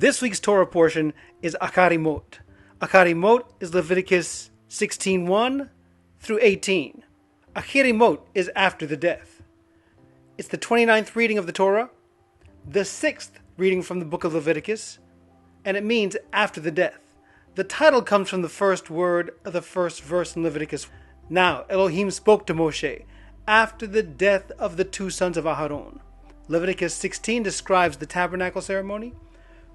This week's Torah portion is Acharei Mot. Acharei Mot is Leviticus 16:1 through 18. Acharei Mot is after the death. It's the 29th reading of the Torah, the 6th reading from the book of Leviticus, and it means after the death. The title comes from the first word of the first verse in Leviticus. Now Elohim spoke to Moshe after the death of the two sons of Aharon. Leviticus 16 describes the Tabernacle ceremony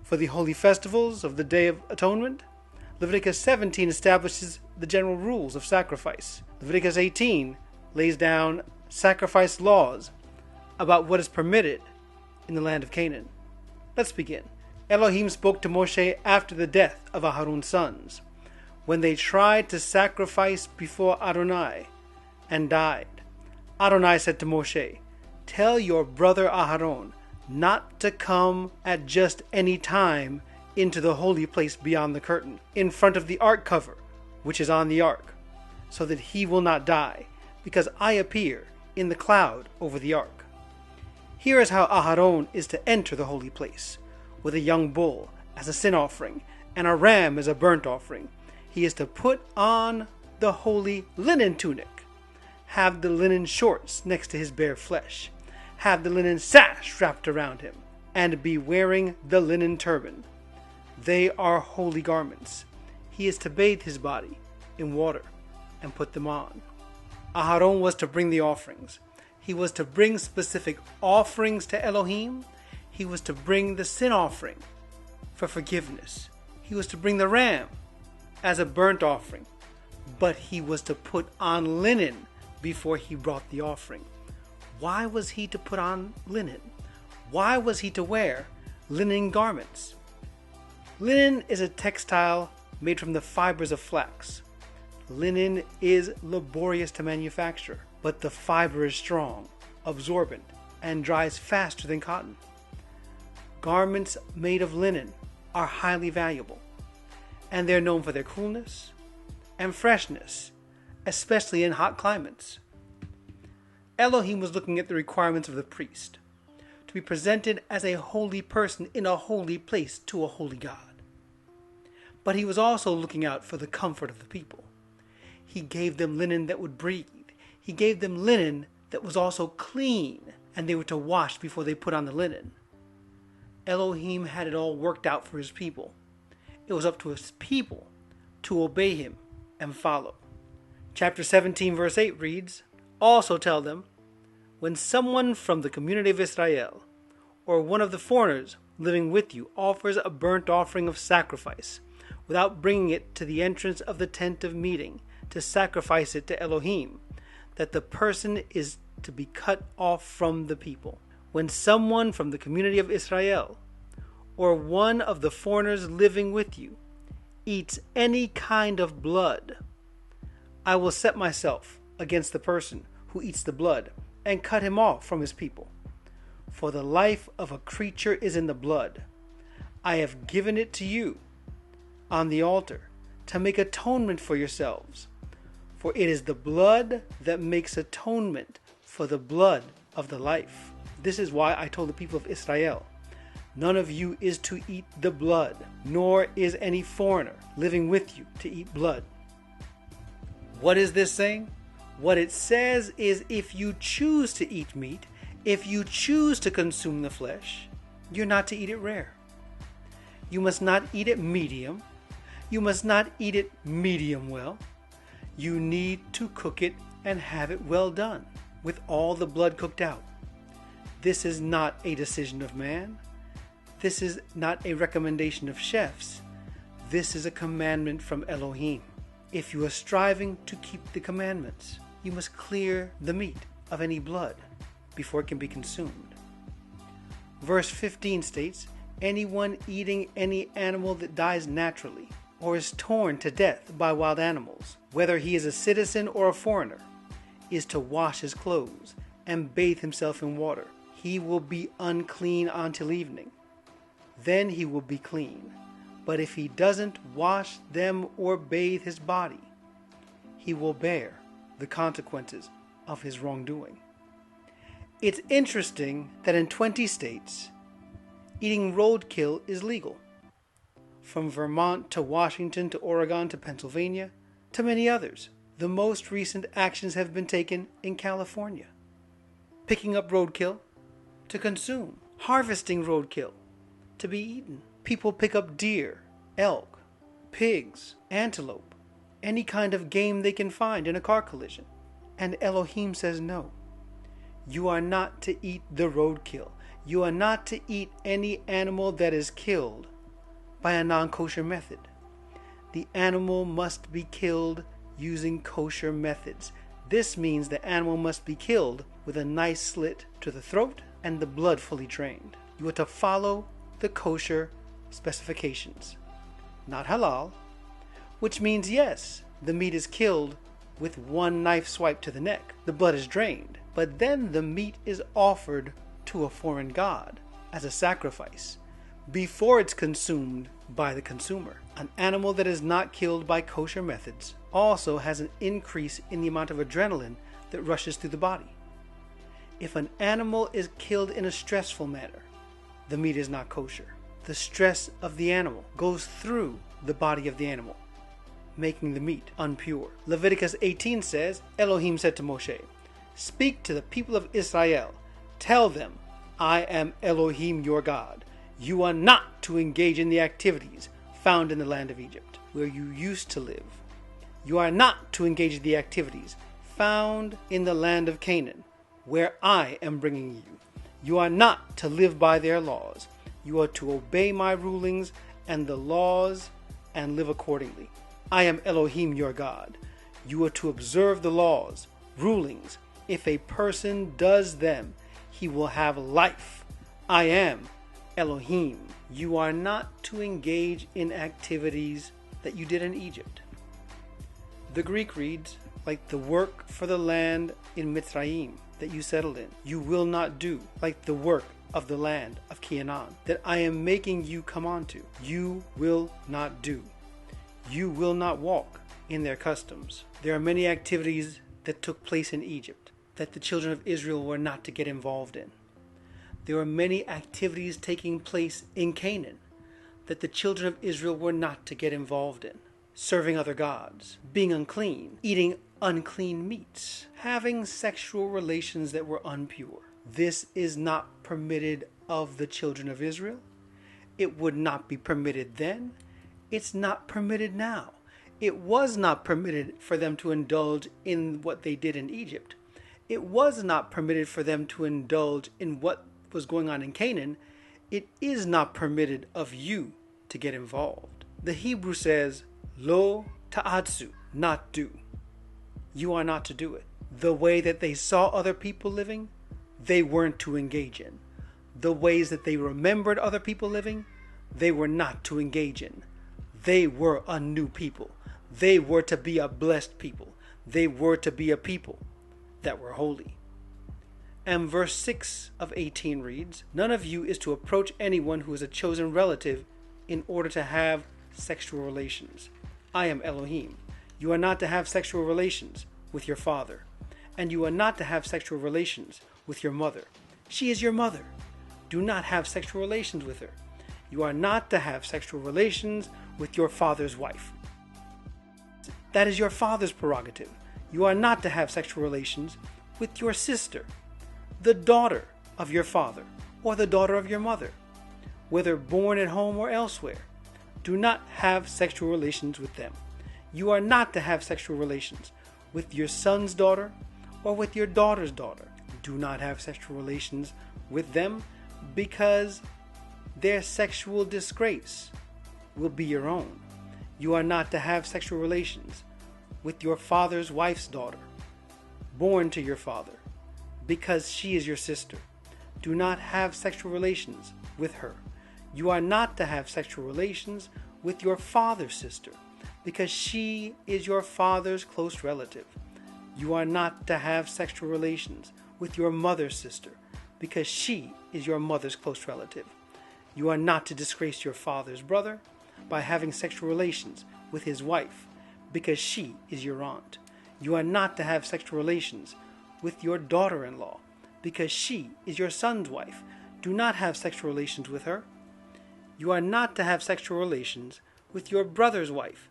for the holy festivals of the Day of Atonement. Leviticus 17 establishes the general rules of sacrifice. Leviticus 18 lays down sacrifice laws about what is permitted in the land of Canaan. Let's begin. Elohim spoke to Moshe after the death of Aharon's sons, when they tried to sacrifice before Adonai and died. Adonai said to Moshe, "Tell your brother Aharon not to come at just any time into the holy place beyond the curtain, in front of the ark cover, which is on the ark, so that he will not die, because I appear in the cloud over the ark." Here is how Aharon is to enter the holy place: with a young bull as a sin offering and a ram as a burnt offering. He is to put on the holy linen tunic, have the linen shorts next to his bare flesh, have the linen sash wrapped around him, and be wearing the linen turban. They are holy garments. He is to bathe his body in water and put them on. Aharon was to bring the offerings. He was to bring specific offerings to Elohim. He was to bring the sin offering for forgiveness. He was to bring the ram as a burnt offering. But he was to put on linen before he brought the offering. Why was he to put on linen? Why was he to wear linen garments? Linen is a textile made from the fibers of flax. Linen is laborious to manufacture, but the fiber is strong, absorbent, and dries faster than cotton. Garments made of linen are highly valuable, and they're known for their coolness and freshness, especially in hot climates. Elohim was looking at the requirements of the priest, to be presented as a holy person in a holy place to a holy God. But he was also looking out for the comfort of the people. He gave them linen that would breathe. He gave them linen that was also clean, and they were to wash before they put on the linen. Elohim had it all worked out for his people. It was up to his people to obey him and follow. Chapter 17 verse 8 reads, "Also tell them, when someone from the community of Israel or one of the foreigners living with you offers a burnt offering of sacrifice without bringing it to the entrance of the tent of meeting to sacrifice it to Elohim, that the person is to be cut off from the people. When someone from the community of Israel or one of the foreigners living with you eats any kind of blood, I will set myself against the person who eats the blood and cut him off from his people. For the life of a creature is in the blood. I have given it to you on the altar to make atonement for yourselves. For it is the blood that makes atonement for the blood of the life. This is why I told the people of Israel, none of you is to eat the blood, nor is any foreigner living with you to eat blood." What is this saying? What it says is, if you choose to eat meat, if you choose to consume the flesh, you're not to eat it rare. You must not eat it medium. You must not eat it medium well. You need to cook it and have it well done, with all the blood cooked out. This is not a decision of man. This is not a recommendation of chefs. This is a commandment from Elohim. If you are striving to keep the commandments, you must clear the meat of any blood before it can be consumed. Verse 15 states, "Anyone eating any animal that dies naturally or is torn to death by wild animals, whether he is a citizen or a foreigner, is to wash his clothes and bathe himself in water. He will be unclean until evening. Then he will be clean. But if he doesn't wash them or bathe his body, he will bear the consequences of his wrongdoing." It's interesting that in 20 states, eating roadkill is legal. from Vermont to Washington to Oregon to Pennsylvania to many others. The most recent actions have been taken in California. Picking up roadkill to consume, harvesting roadkill to be eaten. People pick up deer, elk, pigs, antelope, any kind of game they can find in a car collision. And Elohim says no. You are not to eat the roadkill. You are not to eat any animal that is killed by a non-kosher method. The animal must be killed using kosher methods. This means the animal must be killed with a nice slit to the throat and the blood fully drained. You are to follow the kosher specifications, not halal, which means yes, the meat is killed with one knife swipe to the neck. The blood is drained, but then the meat is offered to a foreign god as a sacrifice before it's consumed by the consumer. An animal that is not killed by kosher methods also has an increase in the amount of adrenaline that rushes through the body. If an animal is killed in a stressful manner, the meat is not kosher. The stress of the animal goes through the body of the animal, making the meat unpure. Leviticus 18 says, Elohim said to Moshe, "Speak to the people of Israel. Tell them, I am Elohim your God. You are not to engage in the activities found in the land of Egypt, where you used to live. You are not to engage in the activities found in the land of Canaan, where I am bringing you. You are not to live by their laws. You are to obey my rulings and the laws and live accordingly. I am Elohim your God. You are to observe the laws, rulings. If a person does them, he will have life. I am Elohim." You are not to engage in activities that you did in Egypt. The Greek reads, like the work for the land in Mitzrayim that you settled in. You will not do like the work of the land of Canaan that I am making you come onto. You will not do. You will not walk in their customs. There are many activities that took place in Egypt that the children of Israel were not to get involved in. There are many activities taking place in Canaan that the children of Israel were not to get involved in. Serving other gods, being unclean, eating unclean meats, having sexual relations that were impure. This is not permitted of the children of Israel. It would not be permitted then. It's not permitted now. It was not permitted for them to indulge in what they did in Egypt. It was not permitted for them to indulge in what was going on in Canaan. It is not permitted of you to get involved. The Hebrew says, lo ta'atsu, not do. You are not to do it. The way that they saw other people living, they weren't to engage in. The ways that they remembered other people living, they were not to engage in. They were a new people. They were to be a blessed people. They were to be a people that were holy. And verse 6 of 18 reads, "None of you is to approach anyone who is a chosen relative in order to have sexual relations. I am Elohim. You are not to have sexual relations with your father, and you are not to have sexual relations with your mother. She is your mother. Do not have sexual relations with her. You are not to have sexual relations with your father's wife. That is your father's prerogative. You are not to have sexual relations with your sister, the daughter of your father, or the daughter of your mother, whether born at home or elsewhere. Do not have sexual relations with them. You are not to have sexual relations with your son's daughter or with your daughter's daughter. Do not have sexual relations with them, because their sexual disgrace will be your own. You are not to have sexual relations with your father's wife's daughter, born to your father, because she is your sister. Do not have sexual relations with her. You are not to have sexual relations with your father's sister, because she is your father's close relative. You are not to have sexual relations with your mother's sister, because she is your mother's close relative. You are not to disgrace your father's brother by having sexual relations with his wife, because she is your aunt. You are not to have sexual relations with your daughter-in-law, because she is your son's wife. Do not have sexual relations with her. You are not to have sexual relations with your brother's wife,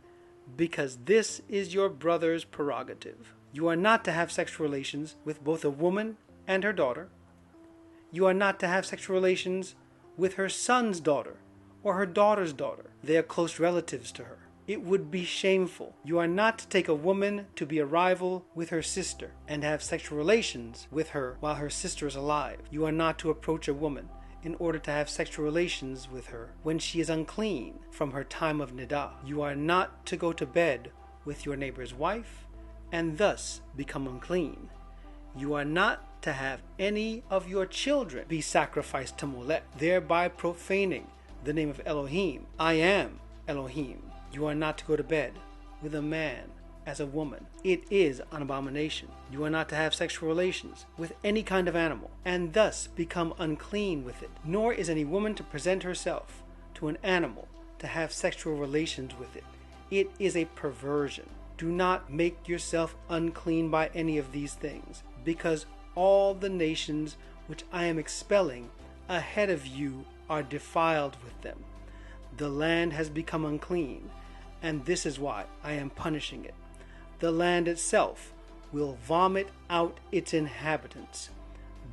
because this is your brother's prerogative. You are not to have sexual relations with both a woman and her daughter. You are not to have sexual relations with her son's daughter or her daughter's daughter. They are close relatives to her. It would be shameful. You are not to take a woman to be a rival with her sister and have sexual relations with her while her sister is alive. You are not to approach a woman in order to have sexual relations with her when she is unclean from her time of nidah. You are not to go to bed with your neighbor's wife and thus become unclean. You are not to have any of your children be sacrificed to Molech, thereby profaning the name of Elohim. I am Elohim. You are not to go to bed with a man as a woman. It is an abomination. You are not to have sexual relations with any kind of animal and thus become unclean with it. Nor is any woman to present herself to an animal to have sexual relations with it. It is a perversion. Do not make yourself unclean by any of these things, because all the nations which I am expelling ahead of you are defiled with them. The land has become unclean, and this is why I am punishing it. The land itself will vomit out its inhabitants.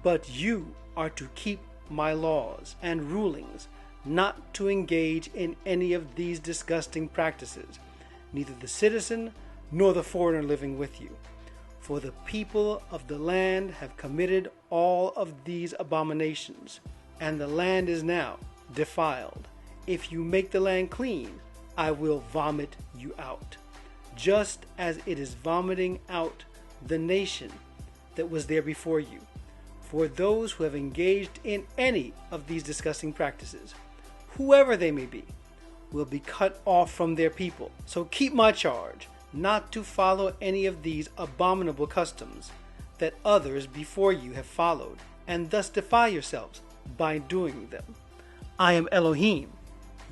But you are to keep my laws and rulings, not to engage in any of these disgusting practices, neither the citizen nor the foreigner living with you. For the people of the land have committed all of these abominations, and the land is now defiled. If you make the land clean, I will vomit you out, just as it is vomiting out the nation that was there before you. For those who have engaged in any of these disgusting practices, whoever they may be, will be cut off from their people. So keep my charge not to follow any of these abominable customs that others before you have followed, and thus defile yourselves by doing them. I am Elohim,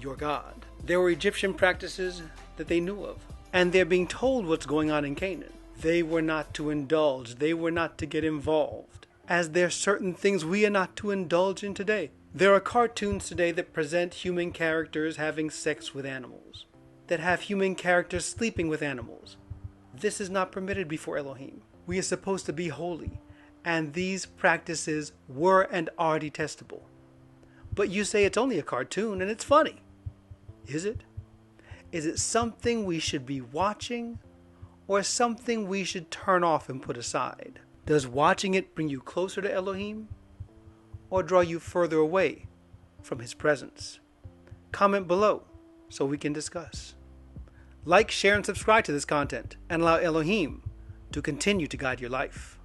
your God. There were Egyptian practices that they knew of, and they're being told what's going on in Canaan. They were not to indulge. They were not to get involved, as there are certain things we are not to indulge in today. There are cartoons today that present human characters having sex with animals, that have human characters sleeping with animals. This is not permitted before Elohim. We are supposed to be holy, and these practices were and are detestable. But you say it's only a cartoon and it's funny. Is it? Is it something we should be watching, or something we should turn off and put aside? Does watching it bring you closer to Elohim, or draw you further away from his presence? Comment below so we can discuss. Like, share, and subscribe to this content, and allow Elohim to continue to guide your life.